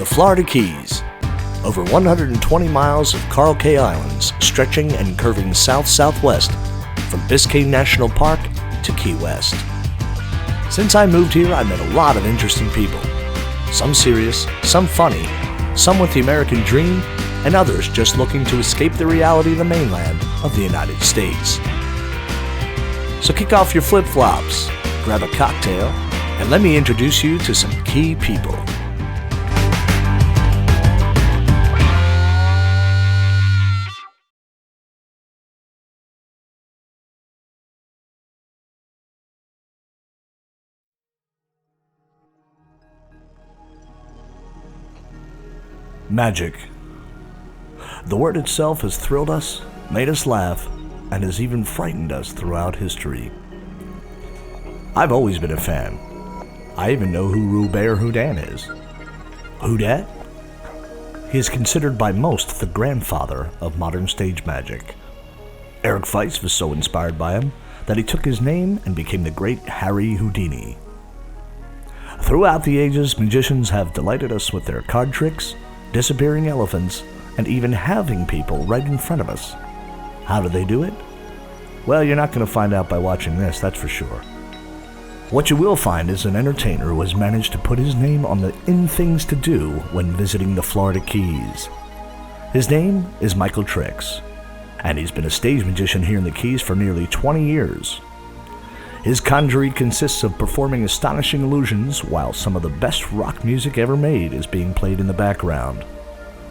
The Florida Keys. Over 120 miles of Coral Cay Islands, stretching and curving south-southwest from Biscayne National Park to Key West. Since I moved here, I've met a lot of interesting people. Some serious, some funny, some with the American dream, and others just looking to escape the reality of the mainland of the United States. So kick off your flip-flops, grab a cocktail, and let me introduce you to some key people. Magic. The word itself has thrilled us, made us laugh, and has even frightened us throughout history. I've always been a fan. I even know who Robert Houdin is. Who dat? He is considered by most the grandfather of modern stage magic. Eric Weiss was so inspired by him that he took his name and became the great Harry Houdini. Throughout the ages, magicians have delighted us with their card tricks, disappearing elephants, and even having people right in front of us. How do they do it? Well, you're not going to find out by watching this, that's for sure. What you will find is an entertainer who has managed to put his name on the in things to do when visiting the Florida Keys. His name is Michael Trixx, and he's been a stage magician here in the Keys for nearly 20 years. His conjuring consists of performing astonishing illusions while some of the best rock music ever made is being played in the background.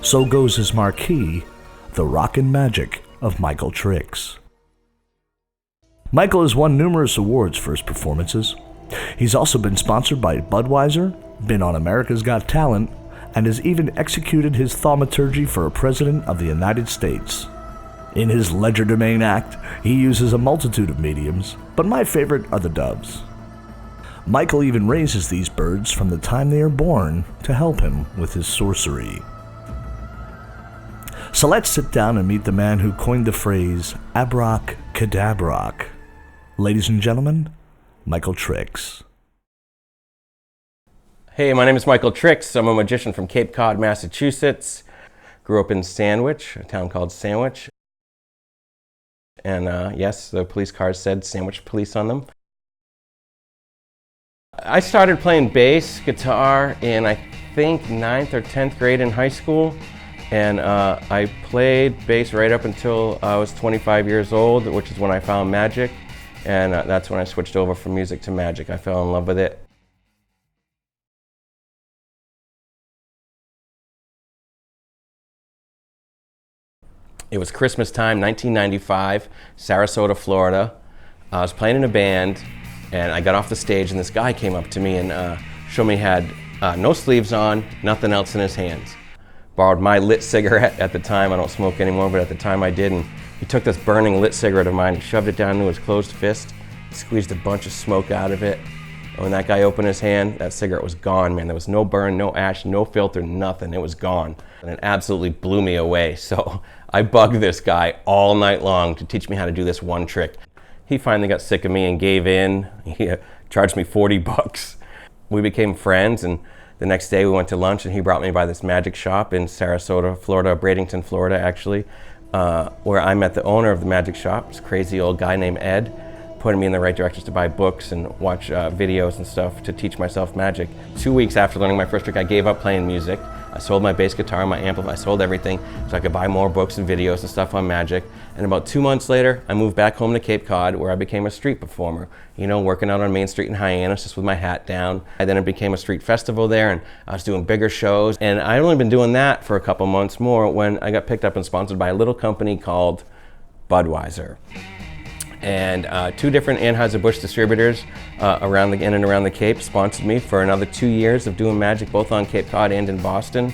So goes his marquee, The Rockin' Magic of Michael Trixx. Michael has won numerous awards for his performances. He's also been sponsored by Budweiser, been on America's Got Talent, and has even executed his thaumaturgy for a president of the United States. In his legerdemain act, he uses a multitude of mediums, but my favorite are the doves. Michael even raises these birds from the time they are born to help him with his sorcery. So let's sit down and meet the man who coined the phrase abracadabrock. Ladies and gentlemen, Michael Trixx. Hey, my name is Michael Trixx. I'm a magician from Cape Cod, Massachusetts. Grew up in Sandwich, a town called Sandwich. And yes, the police cars said Sandwich Police on them. I started playing bass guitar in, I think, 9th or 10th grade in high school. And I played bass right up until I was 25 years old, which is when I found magic. And that's when I switched over from music to magic. I fell in love with it. It was Christmas time, 1995, Sarasota, Florida. I was playing in a band, and I got off the stage, and this guy came up to me and showed me he had no sleeves on, nothing else in his hands. Borrowed my lit cigarette at the time. I don't smoke anymore, but at the time I did. And he took this burning lit cigarette of mine, shoved it down into his closed fist, squeezed a bunch of smoke out of it. And when that guy opened his hand, that cigarette was gone, man. There was no burn, no ash, no filter, nothing. It was gone. And it absolutely blew me away. So I bugged this guy all night long to teach me how to do this one trick. He finally got sick of me and gave in. He charged me $40. We became friends, and the next day we went to lunch, and he brought me by this magic shop in Sarasota, Florida, Bradenton, Florida, actually, where I met the owner of the magic shop, this crazy old guy named Ed, putting me in the right directions to buy books and watch videos and stuff to teach myself magic. 2 weeks after learning my first trick, I gave up playing music. I sold my bass guitar, my amplifier, I sold everything so I could buy more books and videos and stuff on magic. And about 2 months later, I moved back home to Cape Cod, where I became a street performer. You know, working out on Main Street in Hyannis, just with my hat down. And then it became a street festival there, and I was doing bigger shows. And I'd only been doing that for a couple months more when I got picked up and sponsored by a little company called Budweiser. And 2 different Anheuser-Busch distributors in and around the Cape sponsored me for another 2 years of doing magic, both on Cape Cod and in Boston.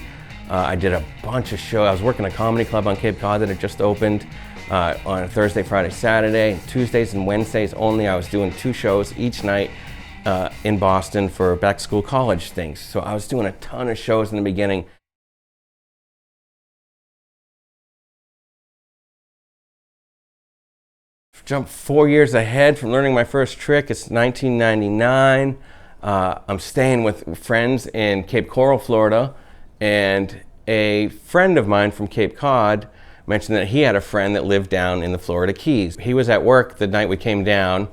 I did a bunch of shows. I was working a comedy club on Cape Cod that had just opened on a Thursday, Friday, Saturday. And Tuesdays and Wednesdays only, I was doing 2 shows each night in Boston for back-to-school college things. So I was doing a ton of shows in the beginning. Jump 4 years ahead from learning my first trick. It's 1999. I'm staying with friends in Cape Coral, Florida, And a friend of mine from Cape Cod mentioned that he had a friend that lived down in the Florida Keys. He was at work the night we came down,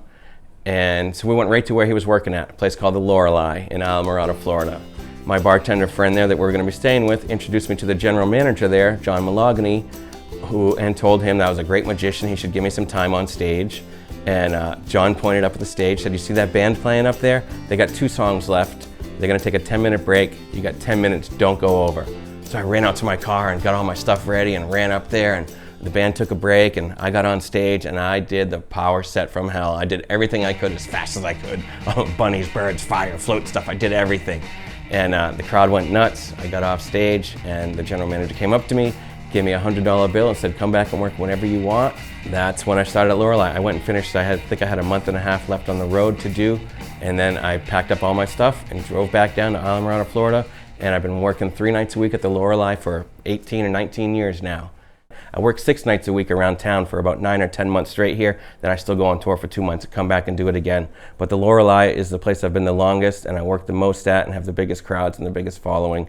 and so we went right to where he was working at, a place called the Lorelei in Islamorada, Florida. My bartender friend there that we were going to be staying with introduced me to the general manager there, John Malogany, and told him that I was a great magician, he should give me some time on stage. And John pointed up at the stage, said, "You see that band playing up there? They got 2 songs left. They're gonna take a 10-minute break. You got 10 minutes, don't go over." So I ran out to my car and got all my stuff ready and ran up there, and the band took a break and I got on stage and I did the power set from hell. I did everything I could as fast as I could. Bunnies, birds, fire, float stuff, I did everything. And the crowd went nuts. I got off stage and the general manager came up to me, gave me a $100 bill and said, "Come back and work whenever you want." That's when I started at Lorelei. I went and finished, I think I had a month and a half left on the road to do, and then I packed up all my stuff and drove back down to Islamorada, Florida, and I've been working 3 nights a week at the Lorelei for 18 or 19 years now. I work 6 nights a week around town for about 9 or 10 months straight here, then I still go on tour for 2 months and come back and do it again. But the Lorelei is the place I've been the longest and I work the most at and have the biggest crowds and the biggest following.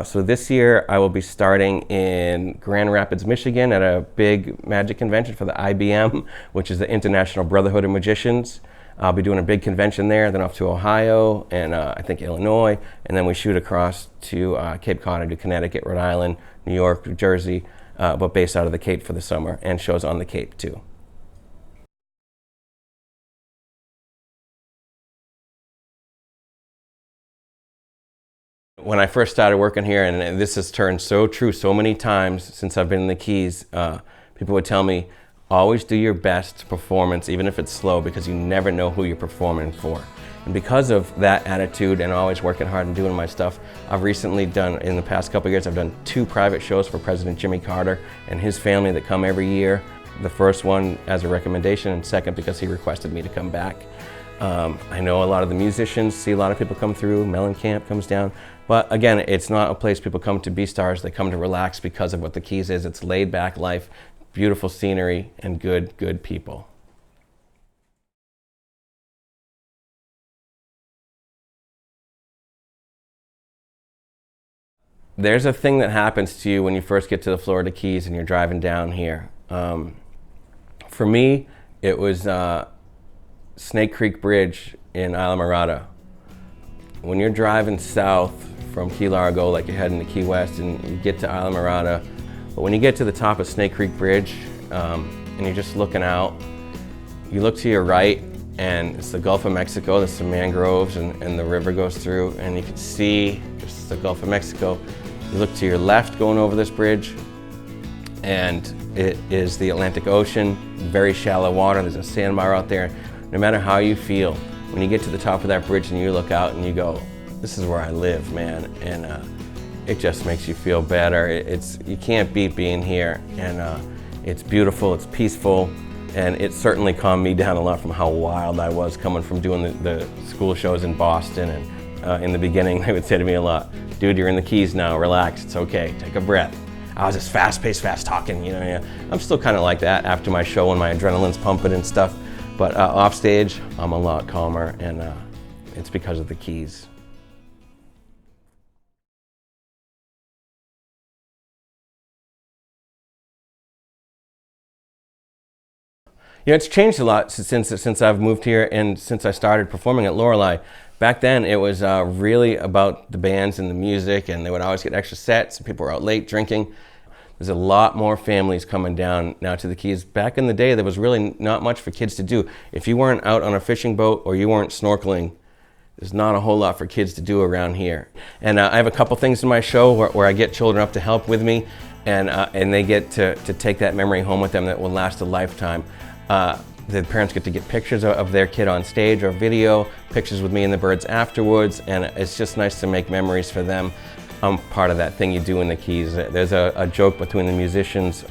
So this year I will be starting in Grand Rapids, Michigan at a big magic convention for the IBM, which is the International Brotherhood of Magicians. I'll be doing a big convention there, then off to Ohio and I think Illinois, and then we shoot across to Cape Cod and do Connecticut, Rhode Island, New York, New Jersey, but based out of the Cape for the summer and shows on the Cape too. When I first started working here, and this has turned so true so many times since I've been in the Keys, people would tell me, always do your best performance, even if it's slow, because you never know who you're performing for. And because of that attitude and always working hard and doing my stuff, I've recently done, in the past couple of years, I've done 2 private shows for President Jimmy Carter and his family that come every year. The first one as a recommendation, and second because he requested me to come back. I know a lot of the musicians, see a lot of people come through, Mellencamp comes down, but again, it's not a place people come to be stars, they come to relax because of what the Keys is. It's laid back life, beautiful scenery, and good people. There's a thing that happens to you when you first get to the Florida Keys and you're driving down here. For me, it was Snake Creek Bridge in Islamorada. When you're driving south from Key Largo, like you're heading to Key West, and you get to Islamorada, but when you get to the top of Snake Creek Bridge and you're just looking out, you look to your right and it's the Gulf of Mexico, there's some mangroves and the river goes through and you can see just the Gulf of Mexico. You look to your left going over this bridge and it is the Atlantic Ocean, very shallow water, there's a sandbar out there. No matter how you feel, when you get to the top of that bridge and you look out and you go, this is where I live, man, and it just makes you feel better. You can't beat being here, and it's beautiful, it's peaceful, and it certainly calmed me down a lot from how wild I was coming from doing the school shows in Boston. And in the beginning, they would say to me a lot, "Dude, you're in the Keys now, relax, it's okay, take a breath." I was just fast-paced, fast-talking, you know. Yeah. I'm still kind of like that after my show when my adrenaline's pumping and stuff, but off stage, I'm a lot calmer, and it's because of the Keys. You know, it's changed a lot since I've moved here and since I started performing at Lorelei. Back then, it was really about the bands and the music, and they would always get extra sets, and people were out late drinking. There's a lot more families coming down now to the Keys. Back in the day, there was really not much for kids to do. If you weren't out on a fishing boat or you weren't snorkeling, there's not a whole lot for kids to do around here. And I have a couple things in my show where I get children up to help with me, and they get to take that memory home with them that will last a lifetime. The parents get to get pictures of their kid on stage or video, pictures with me and the birds afterwards, and it's just nice to make memories for them. I'm part of that thing you do in the Keys. There's a joke between the musicians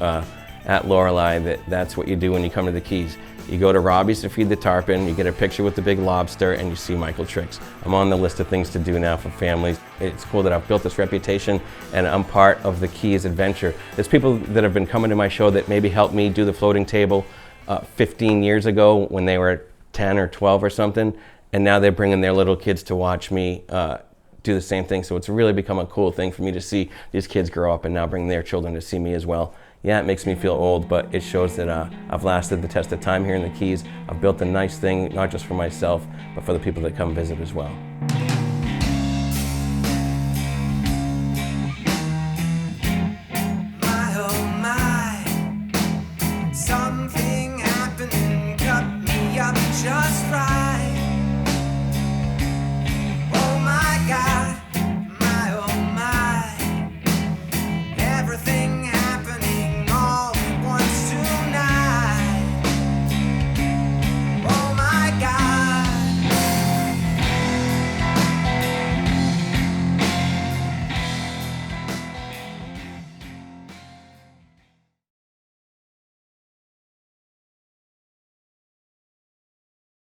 at Lorelei that's what you do when you come to the Keys. You go to Robbie's to feed the tarpon, you get a picture with the big lobster, and you see Michael Trixx. I'm on the list of things to do now for families. It's cool that I've built this reputation, and I'm part of the Keys adventure. There's people that have been coming to my show that maybe helped me do the floating table 15 years ago when they were 10 or 12 or something, and now they're bringing their little kids to watch me do the same thing. So it's really become a cool thing for me to see these kids grow up and now bring their children to see me as well. Yeah, it makes me feel old, but it shows that I've lasted the test of time here in the Keys. I've built a nice thing, not just for myself, but for the people that come visit as well. My, oh my, something